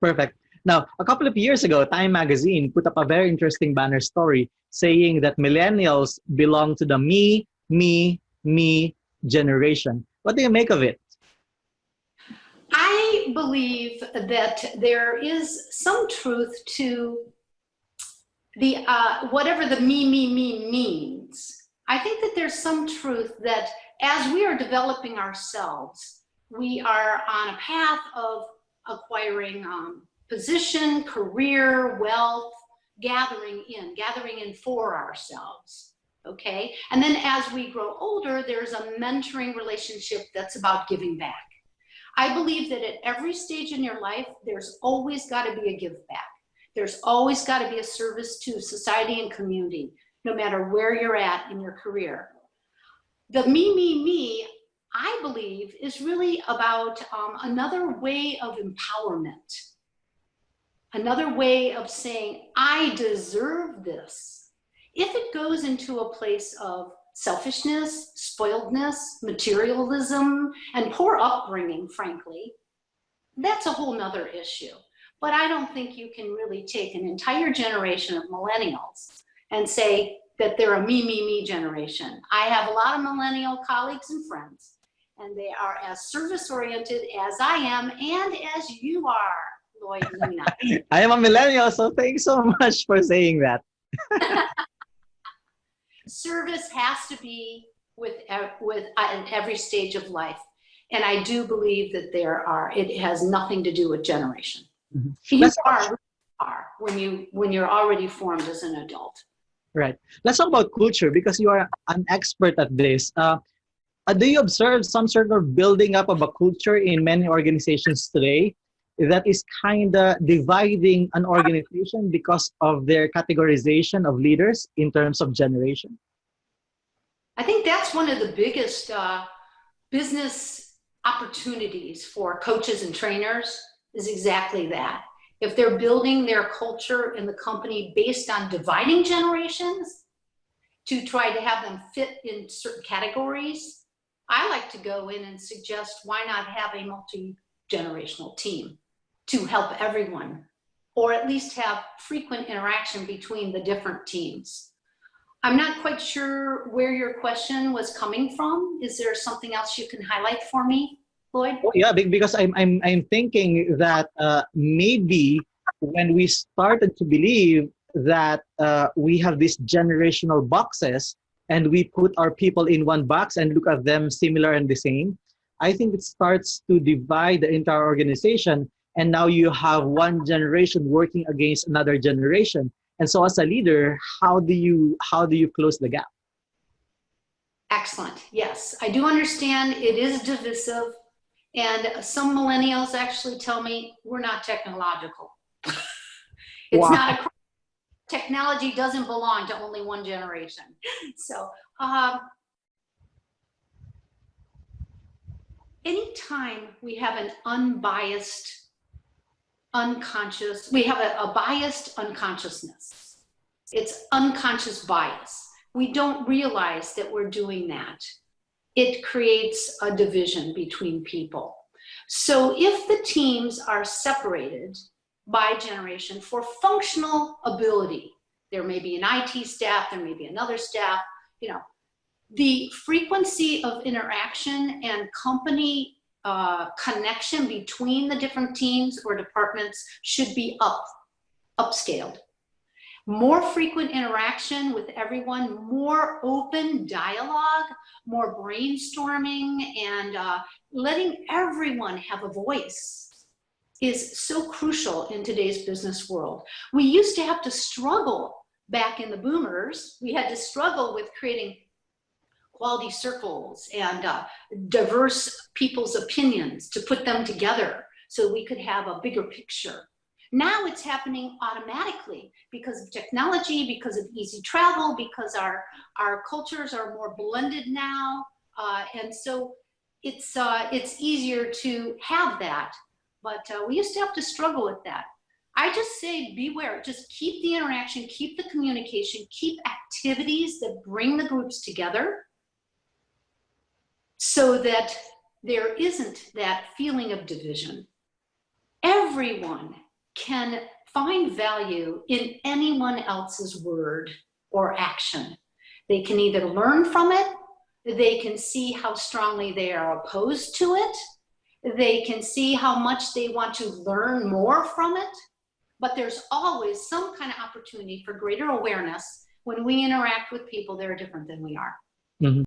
Perfect. Now, a couple of years ago, Time Magazine put up a very interesting banner story saying that millennials belong to the me generation. What do you make of it? I believe that there is some truth to the whatever the me means. I think that there's some truth that as we are developing ourselves, we are on a path of acquiring position, career, wealth, gathering in for ourselves. Okay, and then as we grow older, there's a mentoring relationship that's about giving back. I believe that at every stage in your life, there's always got to be a give back. There's always got to be a service to society and community, no matter where you're at in your career. The me, I believe, is really about another way of empowerment, another way of saying, I deserve this. If it goes into a place of selfishness, spoiledness, materialism, and poor upbringing, frankly, that's a whole nother issue. But I don't think you can really take an entire generation of millennials and say that they're a me generation. I have a lot of millennial colleagues and friends, and they are as service-oriented as I am and as you are, Lloyd and Lena. I am a millennial, so thanks so much for saying that. Service has to be with every stage of life. And I do believe that it has nothing to do with generation. Mm-hmm. You are when you're already formed as an adult. Right. Let's talk about culture because you are an expert at this. Do you observe some sort of building up of a culture in many organizations today that is kind of dividing an organization because of their categorization of leaders in terms of generation? I think that's one of the biggest business opportunities for coaches and trainers is exactly that. If they're building their culture in the company based on dividing generations to try to have them fit in certain categories, I like to go in and suggest why not have a multi-generational team to help everyone, or at least have frequent interaction between the different teams. I'm not quite sure where your question was coming from. Is there something else you can highlight for me, Lloyd? Oh, yeah, because I'm thinking that maybe when we started to believe that we have these generational boxes and we put our people in one box and look at them similar and the same, I think it starts to divide the entire organization. And now you have one generation working against another generation. And so as a leader, how do you close the gap? Excellent. Yes, I do understand it is divisive. And some millennials actually tell me we're not technological. It's not a technology doesn't belong to only one generation. So anytime we have an unbiased we have a biased unconsciousness. It's unconscious bias. We don't realize that we're doing that. It creates a division between people. So if the teams are separated by generation for functional ability, there may be an IT staff, there may be another staff, the frequency of interaction and company connection between the different teams or departments should be upscaled. More frequent interaction with everyone, more open dialogue, more brainstorming, and letting everyone have a voice is so crucial in today's business world. We used to have to struggle back in the boomers. We had to struggle with creating quality circles and diverse people's opinions to put them together so we could have a bigger picture. Now it's happening automatically because of technology, because of easy travel, because our cultures are more blended now. And so it's easier to have that. But we used to have to struggle with that. I just say beware, just keep the interaction, keep the communication, keep activities that bring the groups together, so that there isn't that feeling of division. Everyone can find value in anyone else's word or action. They can either learn from it, they can see how strongly they are opposed to it, they can see how much they want to learn more from it, but there's always some kind of opportunity for greater awareness when we interact with people that are different than we are. Mhm.